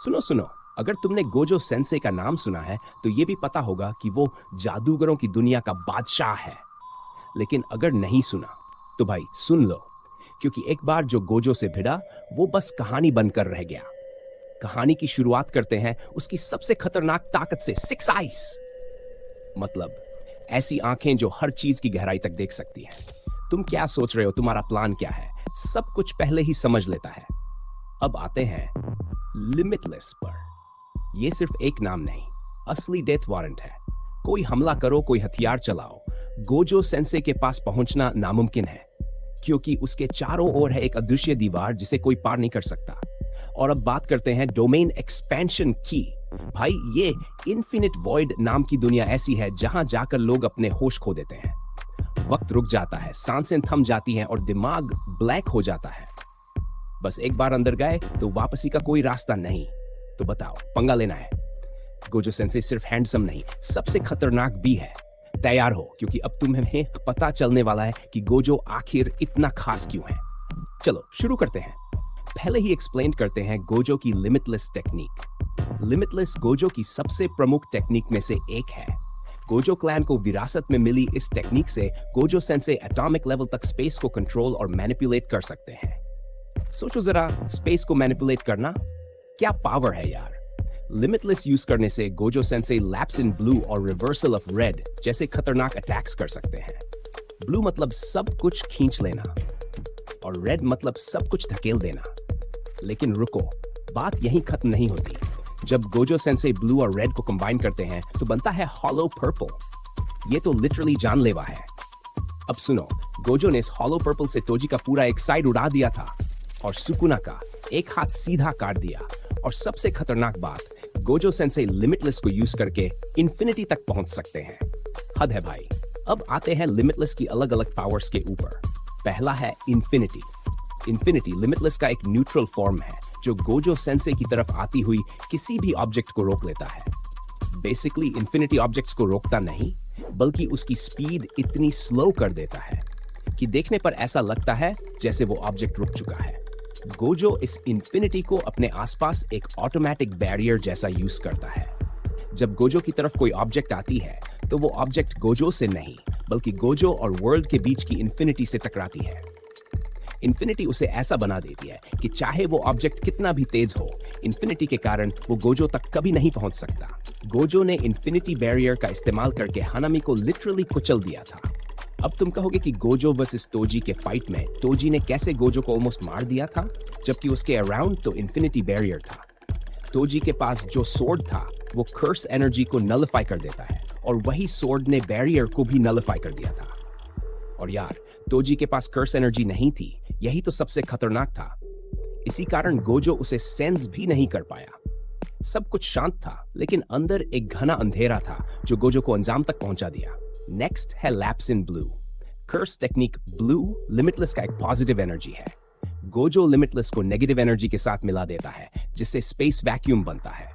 सुनो सुनो, अगर तुमने गोजो सेंसे का नाम सुना है तो ये भी पता होगा कि वो जादूगरों की दुनिया का बादशाह है। लेकिन अगर नहीं सुना तो भाई सुन लो, क्योंकि एक बार जो गोजो से भिड़ा वो बस कहानी बनकर रह गया। कहानी की शुरुआत करते हैं उसकी सबसे खतरनाक ताकत से, सिक्स आइज। मतलब ऐसी आंखें जो हर चीज की गहराई तक देख सकती हैं। तुम क्या सोच रहे हो, तुम्हारा प्लान क्या है, सब कुछ पहले ही समझ लेता है। अब आते हैं लिमिटलेस पर। यह सिर्फ एक नाम नहीं, असली डेथ वारंट है। कोई हमला करो, कोई हथियार चलाओ, गोजो सेंसे के पास पहुंचना नामुमकिन है, क्योंकि उसके चारों ओर है एक अदृश्य दीवार जिसे कोई पार नहीं कर सकता। और अब बात करते हैं डोमेन एक्सपेंशन की। भाई ये इन्फिनिट वॉइड नाम की दुनिया ऐसी है जहां जाकर लोग अपने होश खो देते हैं। वक्त रुक जाता है, सांसें थम जाती हैं और दिमाग ब्लैक हो जाता है। बस एक बार अंदर गए तो वापसी का कोई रास्ता नहीं। तो बताओ, पंगा लेना है? गोजो सेंसे सिर्फ हैंडसम नहीं, सबसे खतरनाक भी है। तैयार हो, क्योंकि अब तुम्हें पता चलने वाला है कि गोजो आखिर इतना खास क्यों है। चलो शुरू करते हैं। पहले ही एक्सप्लेन करते हैं गोजो की लिमिटलेस टेक्निक। लिमिटलेस गोजो की सबसे प्रमुख टेक्निक में से एक है। गोजो क्लैन को विरासत में मिली इस टेक्निक से गोजो सेंसे एटॉमिक लेवल तक स्पेस को कंट्रोल और मैनिपुलेट कर सकते हैं। सोचो जरा, स्पेस को मैनिपुलेट करना क्या पावर है यार। लिमिटलेस यूज करने से Gojo sensei lapse in blue और रिवर्सल ऑफ रेड जैसे खतरनाक अटैक्स कर सकते हैं। ब्लू मतलब सब कुछ खींच लेना और रेड मतलब सब कुछ धकेल देना। लेकिन रुको, बात यहीं खत्म नहीं होती। जब गोजो सेंसे ब्लू और रेड को कंबाइन करते हैं तो बनता है हॉलो पर्पल। ये तो लिटरली जानलेवा है। अब सुनो, गोजो ने इस हॉलो पर्पल से तोजी का पूरा एक साइड उड़ा दिया था और सुकुना का एक हाथ सीधा काट दिया। और सबसे खतरनाक बात, गोजो सेंसे लिमिटलेस को यूज करके इन्फिनिटी तक पहुंच सकते हैं। हद है भाई। अब आते हैं लिमिटलेस की अलग अलग पावर्स के ऊपर। पहला है इन्फिनिटी। इन्फिनिटी लिमिटलेस का एक न्यूट्रल फॉर्म है जो गोजो सेंसे की तरफ आती हुई किसी भी ऑब्जेक्ट को रोक लेता है। बेसिकली इन्फिनिटी ऑब्जेक्ट्स को रोकता नहीं, बल्कि उसकी स्पीड इतनी स्लो कर देता है कि देखने पर ऐसा लगता है जैसे वो ऑब्जेक्ट रुक चुका है। गोजो इस इन्फिनिटी को अपने आसपास एक ऑटोमेटिक बैरियर जैसा यूज करता है। जब गोजो की तरफ कोई ऑब्जेक्ट आती है तो वो ऑब्जेक्ट गोजो से नहीं, बल्कि गोजो और वर्ल्ड के बीच की इन्फिनिटी से टकराती है। इन्फिनिटी उसे ऐसा बना देती है कि चाहे वो ऑब्जेक्ट कितना भी तेज हो, इन्फिनिटी के कारण वो गोजो तक कभी नहीं पहुंच सकता। गोजो ने इन्फिनिटी बैरियर का इस्तेमाल करके हानामी को लिटरली कुचल दिया था। अब तुम कहोगे कि गोजो वर्सेस तोजी के फाइट में तोजी ने कैसे गोजो को ऑलमोस्ट मार दिया था, जबकि उसके अराउंड तो इन्फिनिटी बैरियर था। तोजी के पास जो सोर्ड था वो कर्स एनर्जी को नलिफाई कर देता है, और वही सोर्ड ने बैरियर को भी नलिफाई कर दिया था। और यार, तोजी के पास कर्स एनर्जी नहीं थी, यही तो सबसे खतरनाक था। इसी कारण गोजो उसे सेंस भी नहीं कर पाया। सब कुछ शांत था, लेकिन अंदर एक घना अंधेरा था जो गोजो को अंजाम तक पहुंचा दिया। नेक्स्ट है lapse in blue. Curse technique blue limitless का एक पॉजिटिव एनर्जी है। गोजो लिमिटलेस को नेगेटिव एनर्जी के साथ मिला देता है, जिससे स्पेस वैक्यूम बनता है।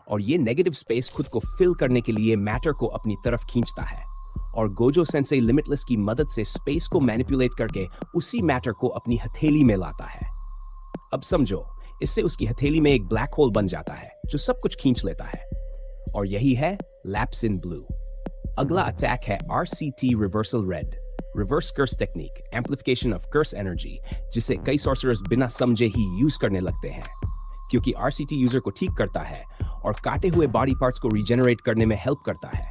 और ये नेगेटिव स्पेस खुद को फिल करने के लिए मैटर को अपनी तरफ खींचता है, और गोजो सेंसे लिमिटलेस की मदद से स्पेस को मैनिपुलेट करके उसी मैटर को अपनी हथेली में लाता है। अब समझो, इससे उसकी हथेली में एक ब्लैक होल बन जाता है जो सब कुछ खींच लेता है। और यही है लैप्स इन ब्लू। अगला अटैक है RCT reversal red, reverse curse technique, amplification of curse energy, जिसे कई सॉर्सरर्स बिना समझे ही यूज करने लगते हैं, क्योंकि RCT यूजर को ठीक करता है और काटे हुए बॉडी पार्ट्स को रीजेनरेट करने में हेल्प करता है।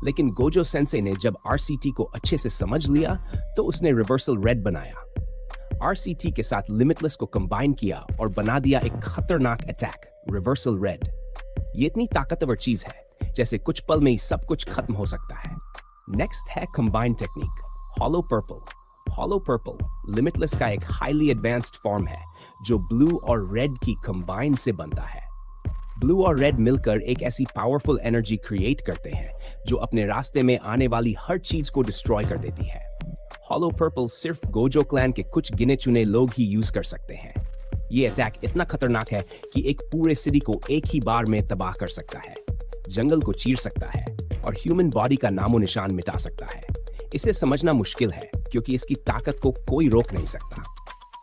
लेकिन गोजो सेंसे ने जब RCT को अच्छे से समझ लिया तो उसने रिवर्सल रेड बनाया। RCT के साथ लिमिटलेस को कंबाइन किया और बना दिया एक खतरनाक अटैक, रिवर्सल रेड। ये इतनी ताकतवर चीज है जैसे कुछ पल में ही सब कुछ खत्म हो सकता है। नेक्स्ट है combine technique, hollow purple. Hollow purple limitless का एक हाईली एडवांस्ड फॉर्म है जो ब्लू और रेड की कंबाइन से बनता है। ब्लू और रेड मिलकर एक ऐसी पावरफुल एनर्जी क्रिएट करते हैं जो अपने रास्ते में आने वाली हर चीज को डिस्ट्रॉय कर देती है। हॉलो पर्पल सिर्फ गोजो क्लैन के कुछ गिने चुने लोग ही यूज कर सकते हैं। ये अटैक इतना खतरनाक है कि एक पूरे सिटी को एक ही बार में तबाह कर सकता है, जंगल को चीर सकता है और ह्यूमन बॉडी का नामो निशान मिटा सकता है। इसे समझना मुश्किल है क्योंकि इसकी ताकत को कोई रोक नहीं सकता।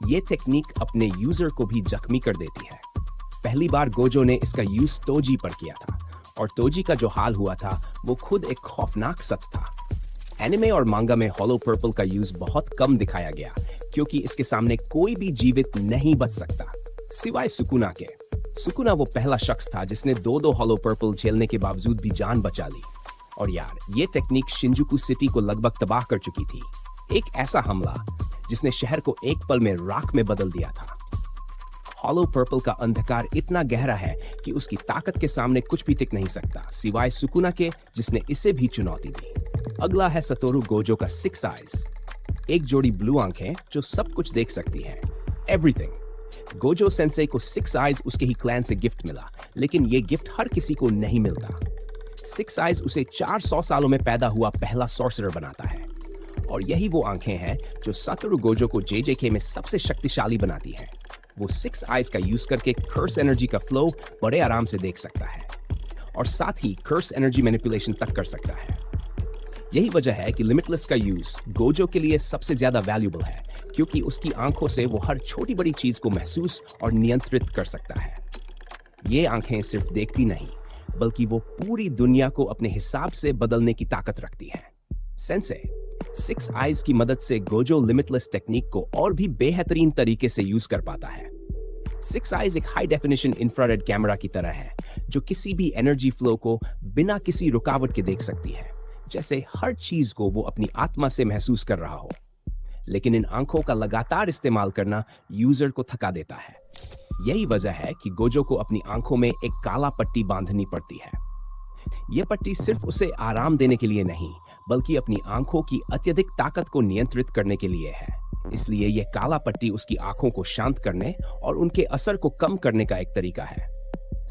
ये टेक्निक अपने यूजर को भी जख्मी कर देती है। पहली बार गोजो ने इसका यूज तोजी पर किया था और तोजी का जो हाल हुआ था वो खुद एक खौफनाक सच था। एनिमे और मांगा में हॉलो पर्पल का यूज बहुत कम दिखाया गया क्योंकि इसके सामने कोई भी जीवित नहीं बच सकता सिवाय सुकुना के। सुकुना वो पहला शख्स था जिसने दो हॉलो पर्पल झेलने के बावजूद भी जान बचा ली। और यार, ये टेक्निक शिंजुकू सिटी को लगभग तबाह कर चुकी थी। एक ऐसा हमला जिसने शहर को एक पल में राख में बदल दिया था। हॉलो पर्पल का अंधकार इतना गहरा है कि उसकी ताकत के सामने कुछ भी टिक नहीं सकता सिवाय सुकुना के, जिसने इसे भी चुनौती दी। अगला है सतोरु गोजो का 6 आइज, एक जोड़ी ब्लू आंखें जो सब कुछ देख सकती है, एवरीथिंग। गोजो सेंसेई को 6 आइज उसके ही क्लैन से गिफ्ट मिला, लेकिन ये गिफ्ट हर किसी को नहीं मिलता। 6 आइज उसे 400 सालों में पैदा हुआ पहला सॉर्सरर बनाता है और यही वो आंखें हैं जो सतोरु गोजो को जेजेके में सबसे शक्तिशाली बनाती हैं। वो 6 आइज का यूज करके कर्स एनर्जी का फ्लो बड़े आराम से देख सकता है और साथ ही कर्स एनर्जी मैनिपुलेशन तक कर सकता है। यही वजह है कि लिमिटलेस का यूज गोजो के लिए सबसे ज्यादा वैल्यूएबल है, क्योंकि उसकी आंखों से वो हर छोटी बड़ी चीज को महसूस और नियंत्रित कर सकता है। ये आंखें सिर्फ देखती नहीं, बल्कि वो पूरी दुनिया को अपने हिसाब से बदलने की ताकत रखती हैं। सेंसेई 6 आइज की मदद से गोजो लिमिटलेस टेक्निक को और भी बेहतरीन तरीके से यूज कर पाता है। 6 आइज एक हाई डेफिनेशन इंफ्रारेड कैमरा की तरह है जो किसी भी एनर्जी फ्लो को बिना किसी रुकावट के देख सकती है, जैसे हर चीज को वो अपनी आत्मा से महसूस कर रहा हो। लेकिन इन आंखों का लगातार इस्तेमाल करना यूजर को थका देता है। यही वजह है कि गोजो को अपनी आंखों में एक काला पट्टी बांधनी पड़ती है। यह पट्टी सिर्फ उसे आराम देने के लिए नहीं, बल्कि अपनी आंखों की अत्यधिक ताकत को नियंत्रित करने के लिए है। इसलिए यह काला पट्टी उसकी आंखों को शांत करने और उनके असर को कम करने का एक तरीका है।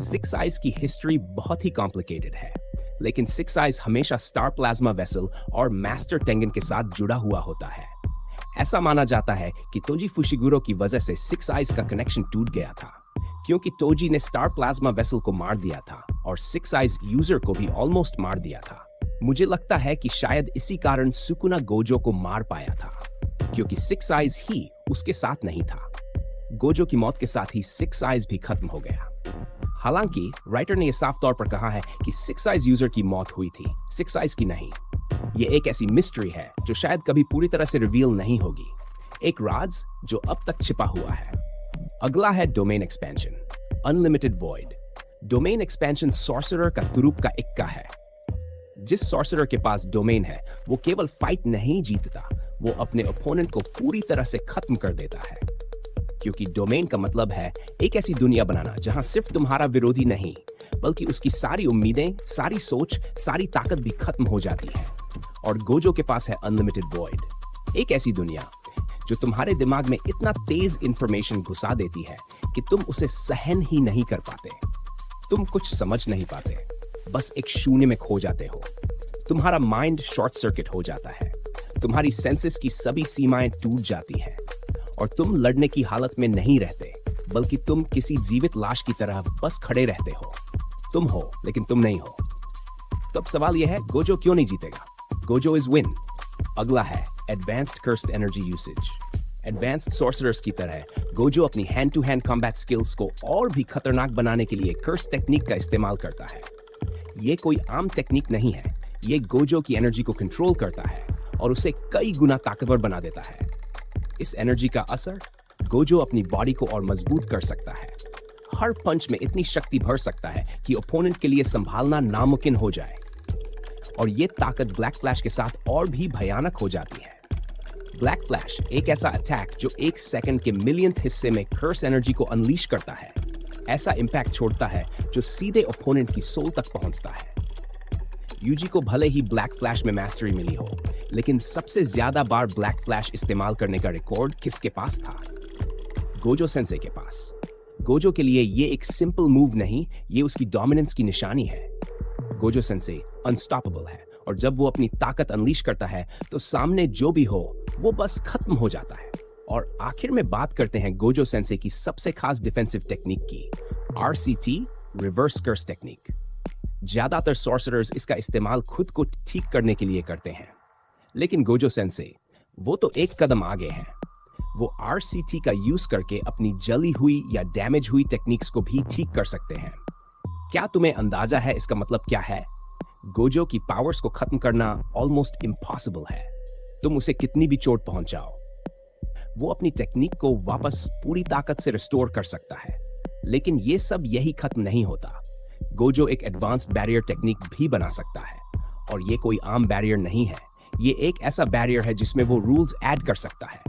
6 आइज की हिस्ट्री बहुत ही कॉम्प्लिकेटेड है, लेकिन 6 आइज हमेशा स्टार प्लाज्मा वेसल और मास्टर टेंगन के साथ जुड़ा हुआ होता है। ऐसा माना जाता है कि तोजी फुशिगुरो की वजह से 6 आइज का कनेक्शन टूट गया था, क्योंकि तोजी ने स्टार प्लाज्मा वेसल को मार दिया था और 6 आइज यूजर को भी ऑलमोस्ट मार दिया था। मुझे लगता है कि शायद इसी कारण सुकुना गोजो को मार पाया था, क्योंकि 6 आइज ही उसके साथ नहीं था। गोजो की मौत के साथ ही 6 आइज भी खत्म हो गया। हालांकि राइटर ने यह साफ तौर पर कहा है कि 6 आइज यूजर की मौत हुई थी, 6 आइज की नहीं। यह एक ऐसी मिस्ट्री है जो शायद कभी पूरी तरह से रिवील नहीं होगी, एक राज जो अब तक छिपा हुआ है। अगला है domain expansion, unlimited void. Domain expansion sorcerer का तुरुप का इक्का है। जिस सॉर्सरर के पास डोमेन है वो केवल फाइट नहीं जीतता, वो अपने ओपोनेंट को पूरी तरह से खत्म कर देता है। क्योंकि डोमेन का मतलब है एक ऐसी दुनिया बनाना जहां सिर्फ तुम्हारा विरोधी नहीं, बल्कि उसकी सारी उम्मीदें, सारी सोच, सारी ताकत भी खत्म हो जाती है। और गोजो के पास है अनलिमिटेड वॉइड, एक ऐसी दुनिया जो तुम्हारे दिमाग में इतना तेज इंफॉर्मेशन घुसा देती है कि तुम उसे सहन ही नहीं कर पाते। तुम कुछ समझ नहीं पाते, बस एक शून्य में खो जाते हो। तुम्हारा माइंड शॉर्ट सर्किट हो जाता है, तुम्हारी सेंसेस की सभी सीमाएं टूट जाती हैं और तुम लड़ने की हालत में नहीं रहते, बल्कि तुम किसी जीवित लाश की तरह बस खड़े रहते हो। तुम हो लेकिन तुम नहीं हो। तो अब सवाल यह है, गोजो क्यों नहीं जीतेगा? Gojo is win. अगला है advanced cursed energy usage. Advanced sorcerers की तरह गोजो अपनी hand to hand combat skills को और भी खतरनाक बनाने के लिए कर्स टेक्निक का इस्तेमाल करता है। ये कोई आम टेक्निक नहीं है, ये गोजो की एनर्जी को कंट्रोल करता है और उसे कई गुना ताकतवर बना देता है। इस एनर्जी का असर गोजो अपनी बॉडी को और मजबूत कर सकता है। हर पंच में इतनी शक्ति भर सकता है कि ओपोनेंट के लिए संभालना नामुमकिन हो जाए। और ये ताकत ब्लैक फ्लैश के साथ और भी भयानक हो जाती है। ब्लैक फ्लैश एक ऐसा अटैक जो 1 सेकंड के मिलियंथ हिस्से में कर्स एनर्जी को अनलीश करता है। ऐसा इंपैक्ट छोड़ता है जो सीधे ओपोनेंट की सोल तक पहुंचता है। यूजी को भले ही ब्लैक फ्लैश में मास्टरी मिली हो, लेकिन सबसे ज्यादा बार ब्लैक फ्लैश इस्तेमाल करने का रिकॉर्ड किसके पास था? गोजो सेंसेई के पास। गोजो के लिए ये एक सिंपल मूव नहीं, ये उसकी डोमिनेंस की निशानी है। गोजो सेंसेई अनस्टॉपेबल है और जब वो अपनी ताकत अनलीश करता है तो सामने जो भी हो वो बस खत्म हो जाता है। और आखिर में बात करते हैं गोजो सेंसेई की सबसे खास डिफेंसिव टेक्निक की, RCT रिवर्स कर्स टेक्निक। ज्यादातर सॉर्सरर्स इसका इस्तेमाल खुद को ठीक करने के लिए करते हैं, लेकिन गोजो सेंसेई वो तो एक कदम आगे हैं। वो RCT का यूज करके अपनी जली हुई या डैमेज हुई टेक्निक्स को भी ठीक कर सकते हैं। क्या तुम्हें अंदाजा है इसका मतलब क्या है? गोजो की पावर्स को खत्म करना ऑलमोस्ट इम्पॉसिबल है। तुम उसे कितनी भी चोट पहुंचाओ, वो अपनी टेक्निक को वापस पूरी ताकत से रिस्टोर कर सकता है। लेकिन ये सब यही खत्म नहीं होता। गोजो एक एडवांस्ड बैरियर टेक्निक भी बना सकता है, और ये कोई आम बैरियर नहीं है। ये एक ऐसा बैरियर है जिसमें वो रूल्स ऐड कर सकता है,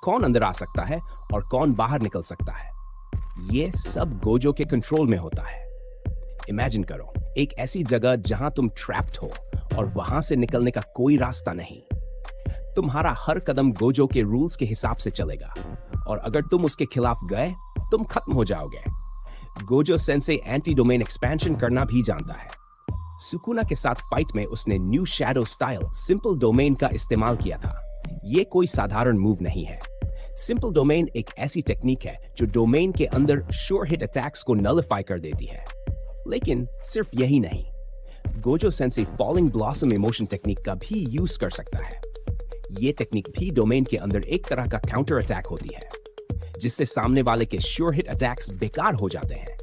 कौन अंदर आ सकता है और कौन बाहर निकल सकता है। ये सब गोजो के कंट्रोल में होता है। इमेजिन करो एक ऐसी जगह जहां तुम ट्रैप्ड हो और वहां से निकलने का कोई रास्ता नहीं। तुम्हारा हर कदम गोजो के रूल्स के हिसाब से चलेगा, और अगर तुम उसके खिलाफ गए तुम खत्म हो जाओगे। Gojo sensei anti domain expansion करना भी जानता है। सुकुना के साथ फाइट में उसने new shadow style simple domain का इस्तेमाल किया था। ये कोई साधारण मूव नहीं है। सिंपल डोमेन एक ऐसी टेक्निक है जो डोमेन के अंदर श्योर हिट अटैक्स को नलिफाई कर देती है। लेकिन सिर्फ यही नहीं, Gojo sensei falling blossom emotion technique का भी यूज कर सकता है। ये टेक्निक भी डोमेन के अंदर एक तरह का काउंटर अटैक होती है, जिससे सामने वाले के श्योर हिट अटैक्स बेकार हो जाते हैं।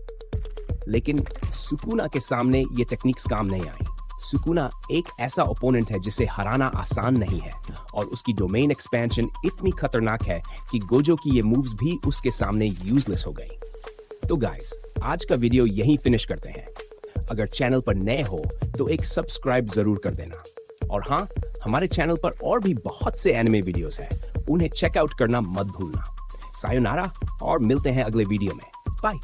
लेकिन सुकुना के सामने ये टेक्निक्स काम नहीं आई। सुकुना एक ऐसा ओपोनेंट है जिसे हराना आसान नहीं है, और उसकी डोमेन एक्सपेंशन इतनी खतरनाक है कि गोजो की ये मूव्स भी उसके सामने यूजलेस हो गई। तो गाइस, आज का वीडियो यहीं फिनिश करते हैं। अगर चैनल पर नए हो तो एक सब्सक्राइब जरूर कर देना, और हाँ, हमारे चैनल पर और भी बहुत से एनिमे वीडियोस हैं, उन्हें चेकआउट करना मत भूलना। सायोनारा, और मिलते हैं अगले वीडियो में। बाय।